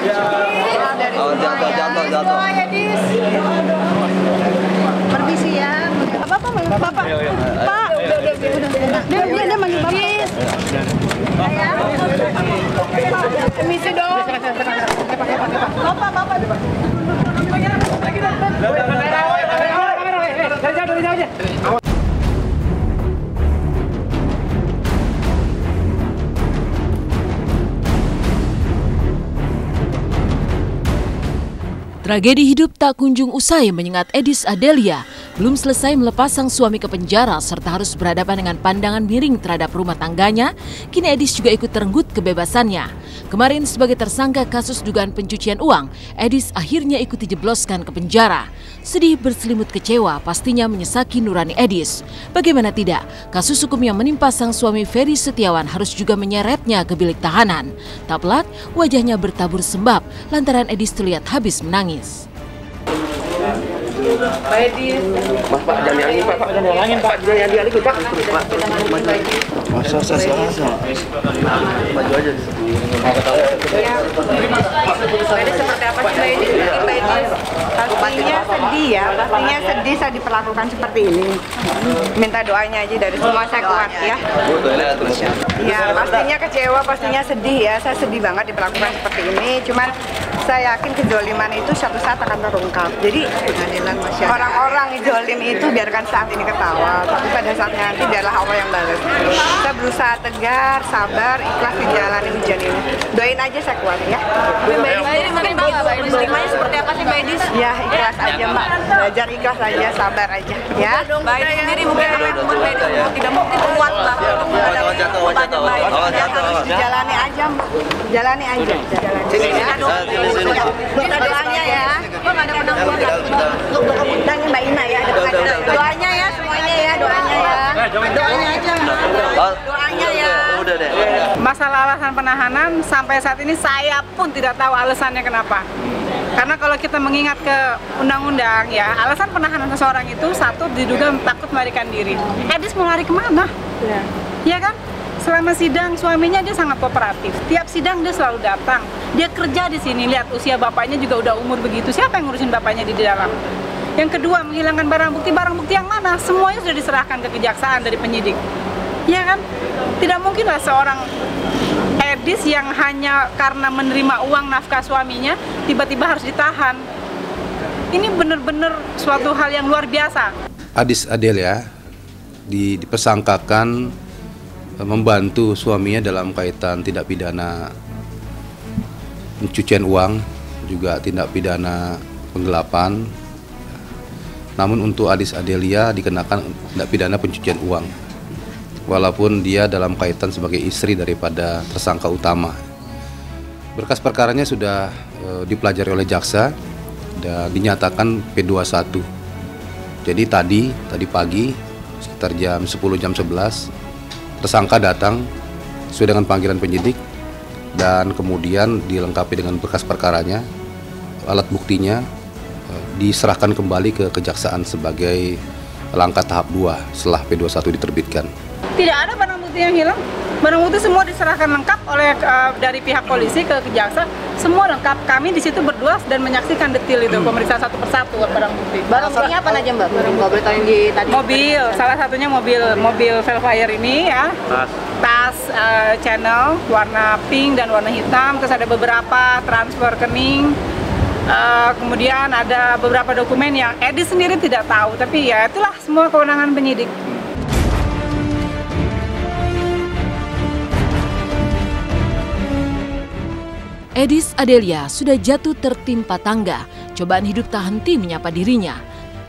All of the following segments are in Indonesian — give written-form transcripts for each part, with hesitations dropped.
Jatuh. Permisi ya. Bapak. Pak. Dia manggil Bapak. Permisi dong. Bapak. Tragedi hidup tak kunjung usai menyengat Edis Adelia. Belum selesai melepas sang suami ke penjara serta harus berhadapan dengan pandangan miring terhadap rumah tangganya, kini Edis juga ikut terenggut kebebasannya. Kemarin sebagai tersangka kasus dugaan pencucian uang, Edis akhirnya ikut dijebloskan ke penjara. Sedih berselimut kecewa pastinya menyesaki nurani Edis. Bagaimana tidak, kasus hukum yang menimpa sang suami Ferry Setiawan harus juga menyeretnya ke bilik tahanan. Tak pelak, wajahnya bertabur sembab lantaran Edis terlihat habis menangis. Pak Edis. Pak, jangan dialingin, Pak. Jangan dialingin, Pak. Masa. Maju aja. Pak Edis seperti apa sih, Pak Edis? Pastinya sedih ya, pastinya sedih saya diperlakukan seperti ini. Minta doanya aja dari semua saya kuat ya. Ya, pastinya kecewa, pastinya sedih ya. Saya sedih banget diperlakukan seperti ini. Cuman saya yakin kezoliman itu suatu saat akan terungkap. Jadi orang-orang zolim itu biarkan saat ini ketawa, tapi pada saatnya nanti biarlah Allah yang balas. Kita berusaha tegar, sabar, ikhlas dijalani ujian ini. Doain aja saya kuat ya. Mbak Edis mungkin tahu nggak Mbak Edis terimanya seperti apa sih Mbak Edis? Ya ikhlas aja Mbak, belajar ikhlas aja, sabar aja ya. Mbak Edis sendiri mungkin Mbak Edis tidak mungkin kuat Mbak untuk menghadapi bebannya Mbak Edis. Dijalani aja Mbak, jalani aja. Minta doanya ya. Ada penangguhan. Tanya Mbak Ina ya, doanya ya semuanya ya, doanya ya. Doanya aja. Doanya ya. Masalah alasan penahanan sampai saat ini saya pun tidak tahu alasannya kenapa. Karena kalau kita mengingat ke undang-undang ya, alasan penahanan seseorang itu satu diduga takut melarikan diri. Edis mau lari kemana? Ya kan? Selama sidang suaminya dia sangat kooperatif. Tiap sidang dia selalu datang. Dia kerja di sini, lihat usia bapaknya juga udah umur begitu. Siapa yang ngurusin bapaknya di dalam? Yang kedua, menghilangkan barang bukti yang mana? Semuanya sudah diserahkan ke kejaksaan dari penyidik. Ya kan? Tidak mungkinlah seorang Edis yang hanya karena menerima uang nafkah suaminya tiba-tiba harus ditahan. Ini benar-benar suatu hal yang luar biasa. Edis Adelia dipersangkakan membantu suaminya dalam kaitan tindak pidana pencucian uang, juga tindak pidana penggelapan. Namun untuk Edis Adelia dikenakan tindak pidana pencucian uang, walaupun dia dalam kaitan sebagai istri daripada tersangka utama. Berkas perkaranya sudah dipelajari oleh jaksa dan dinyatakan P21. Jadi tadi pagi sekitar jam 10 jam 11 tersangka datang sesuai dengan panggilan penyidik dan kemudian dilengkapi dengan berkas perkaranya, alat buktinya diserahkan kembali ke kejaksaan sebagai langkah tahap 2 setelah P21 diterbitkan. Tidak ada barang bukti yang hilang. Barang bukti semua diserahkan lengkap oleh dari pihak polisi ke kejaksaan. Semua lengkap. Kami di situ berdua dan menyaksikan detil itu, pemeriksaan satu persatu barang bukti. Barang buktinya apa aja Mbak? Nggak boleh tahu yang di tadi. Mobil, salah satunya mobil Velfire ini ya. Tas channel warna pink dan warna hitam. Terus ada beberapa transfer rekening. Kemudian ada beberapa dokumen yang Edis sendiri tidak tahu, tapi ya itulah semua kewenangan penyidik. Edis Adelia sudah jatuh tertimpa tangga, cobaan hidup tak henti menyapa dirinya.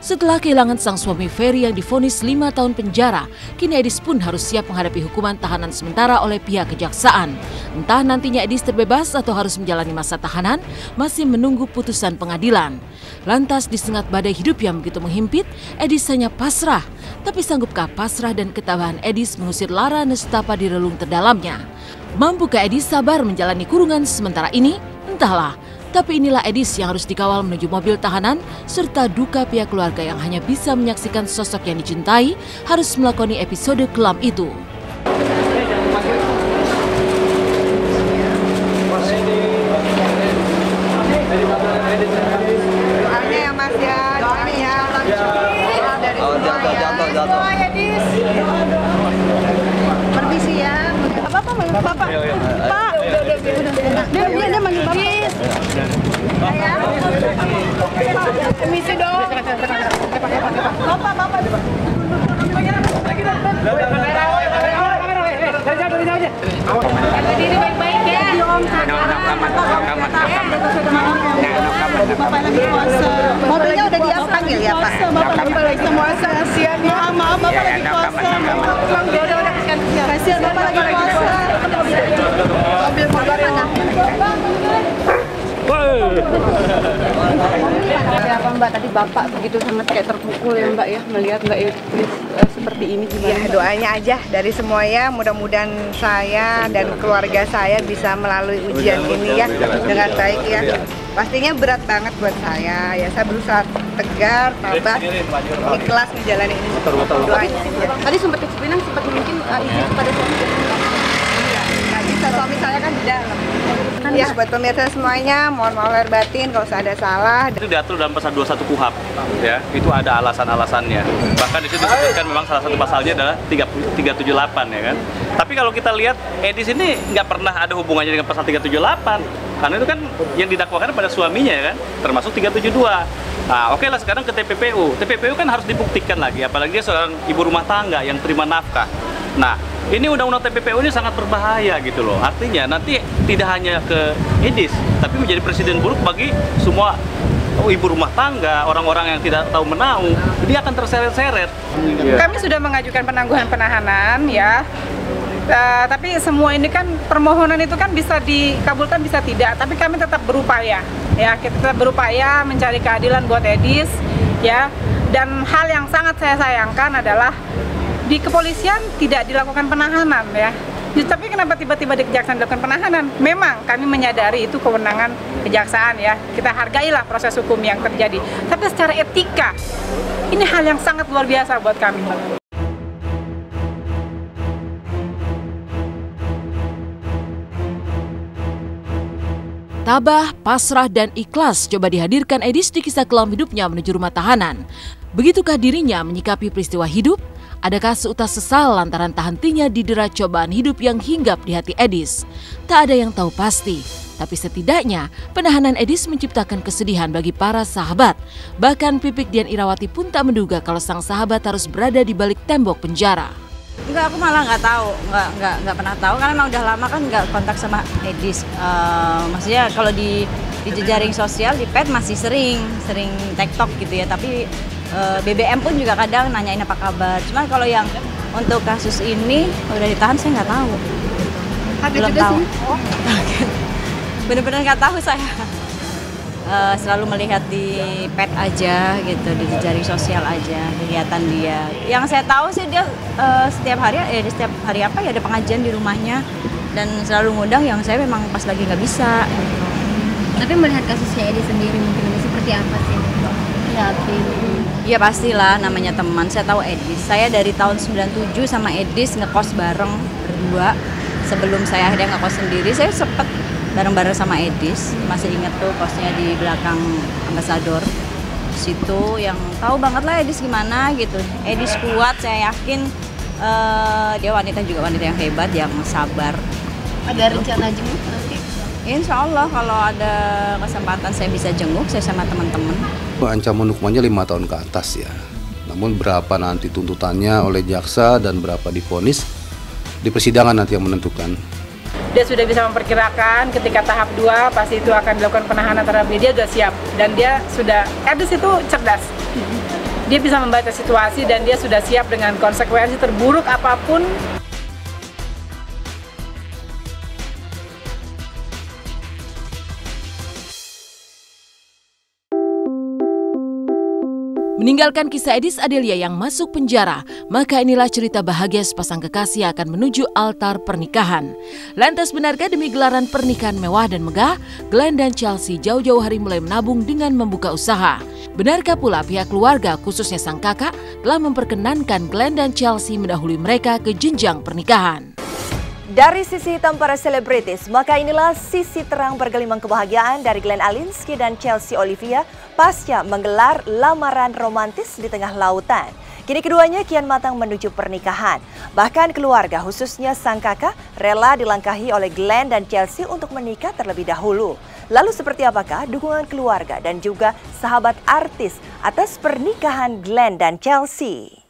Setelah kehilangan sang suami Ferry yang divonis 5 tahun penjara, kini Edis pun harus siap menghadapi hukuman tahanan sementara oleh pihak kejaksaan. Entah nantinya Edis terbebas atau harus menjalani masa tahanan, masih menunggu putusan pengadilan. Lantas disengat badai hidup yang begitu menghimpit, Edis hanya pasrah. Tapi sanggupkah pasrah dan ketabahan Edis mengusir lara nestapa di relung terdalamnya? Mampukah Edis sabar menjalani kurungan sementara ini? Entahlah. Tapi inilah Edis yang harus dikawal menuju mobil tahanan, serta duka pihak keluarga yang hanya bisa menyaksikan sosok yang dicintai harus melakoni episode kelam itu. Permisi ya. Bapak, Pak. Dia manggil Bapak. Permisi dong. Bapak. Diri baik-baik ya. Bapak lagi puasa. Mobilnya udah dipanggil ya Pak? Bapak lagi puasa. Kasihan ya. Maaf, Bapak lagi puasa. Kasihan Bapak lagi puasa. Mobil mana? Siapa Mbak, tadi Bapak begitu sangat kayak terpukul ya Mbak ya, melihat Mbak seperti ini gimana? Ya, doanya aja dari semuanya, mudah-mudahan saya dan keluarga saya bisa melalui ujian ini ya dengan baik ya. Pastinya berat banget buat saya, ya saya berusaha tegar, tabah, ikhlas menjalani ini. Doanya aja. Tadi sempat kepikiran, sempat mungkin izin kepada suami. Nggak bisa, suami saya kan di dalam. Ya, buat pemirsa semuanya, mohon maaf lahir batin kalau ada salah. Itu diatur dalam pasal 21 KUHP, ya. Itu ada alasan-alasannya. Bahkan di situ disebutkan memang salah satu pasalnya adalah 378, ya kan. Tapi kalau kita lihat, Edis ini nggak pernah ada hubungannya dengan pasal 378. Karena itu kan yang didakwakan pada suaminya, ya kan, termasuk 372. Nah, oke lah sekarang ke TPPU. TPPU kan harus dibuktikan lagi, apalagi dia seorang ibu rumah tangga yang terima nafkah. Nah, ini undang-undang TPPU ini sangat berbahaya gitu loh. Artinya nanti tidak hanya ke Edis, tapi menjadi presiden buruk bagi semua ibu rumah tangga, orang-orang yang tidak tahu menau. Dia akan terseret-seret. Kami sudah mengajukan penangguhan penahanan ya. Tapi semua ini kan permohonan itu kan bisa dikabulkan bisa tidak, tapi kami tetap berupaya ya, kita tetap berupaya mencari keadilan buat Edis ya. Dan hal yang sangat saya sayangkan adalah di kepolisian tidak dilakukan penahanan ya. Tapi kenapa tiba-tiba di kejaksaan dilakukan penahanan? Memang kami menyadari itu kewenangan kejaksaan ya. Kita hargailah proses hukum yang terjadi. Tapi secara etika ini hal yang sangat luar biasa buat kami. Tabah, pasrah, dan ikhlas coba dihadirkan Edis di kisah kelam hidupnya menuju rumah tahanan. Begitukah dirinya menyikapi peristiwa hidup? Adakah seutas sesal lantaran tak hentinya didera cobaan hidup yang hinggap di hati Edis? Tak ada yang tahu pasti, tapi setidaknya penahanan Edis menciptakan kesedihan bagi para sahabat. Bahkan Pipik Dian Irawati pun tak menduga kalau sang sahabat harus berada di balik tembok penjara. Enggak, aku malah nggak tahu, nggak pernah tahu karena emang udah lama kan nggak kontak sama Edis. Maksudnya kalau di jejaring sosial di pet masih sering TikTok gitu ya, tapi BBM pun juga kadang nanyain apa kabar. Cuma kalau yang untuk kasus ini udah ditahan saya nggak tahu. Belum tahu. Oh, bener-bener nggak tahu saya. Selalu melihat di pet aja gitu, di jejaring sosial aja kegiatan dia. Yang saya tahu sih dia setiap hari apa ya ada pengajian di rumahnya dan selalu ngundang yang saya memang pas lagi nggak bisa. Gitu. Tapi melihat kasusnya Edis sendiri mungkin ini seperti apa sih? Iya pastilah, namanya teman. Saya tahu Edis. Saya dari tahun 97 sama Edis ngekos bareng berdua. Sebelum saya akhirnya ngekos sendiri, saya sempet bareng-bareng sama Edis. Masih inget tuh kosnya di belakang Ambasador. Situ yang tahu banget lah Edis gimana gitu. Edis kuat, saya yakin dia wanita yang hebat, yang sabar. Ada rencana jenguk nanti? Insya Allah kalau ada kesempatan saya bisa jenguk, saya sama teman-teman. Ancaman hukumannya 5 tahun ke atas ya. Namun berapa nanti tuntutannya oleh jaksa dan berapa divonis di persidangan nanti yang menentukan. Dia sudah bisa memperkirakan ketika tahap 2 pasti itu akan dilakukan penahanan terhadap dia sudah siap. Dan dia sudah, Edis itu cerdas. Dia bisa membaca situasi dan dia sudah siap dengan konsekuensi terburuk apapun. Meninggalkan kisah Edis Adelia yang masuk penjara, maka inilah cerita bahagia sepasang kekasih akan menuju altar pernikahan. Lantas benarkah demi gelaran pernikahan mewah dan megah, Glenn dan Chelsea jauh-jauh hari mulai menabung dengan membuka usaha? Benarkah pula pihak keluarga, khususnya sang kakak, telah memperkenankan Glenn dan Chelsea mendahului mereka ke jenjang pernikahan? Dari sisi hitam para selebritis, maka inilah sisi terang bergelimang kebahagiaan dari Glenn Alinsky dan Chelsea Olivia pasca menggelar lamaran romantis di tengah lautan. Kini keduanya kian matang menuju pernikahan. Bahkan keluarga, khususnya sang kakak, rela dilangkahi oleh Glenn dan Chelsea untuk menikah terlebih dahulu. Lalu seperti apakah dukungan keluarga dan juga sahabat artis atas pernikahan Glenn dan Chelsea?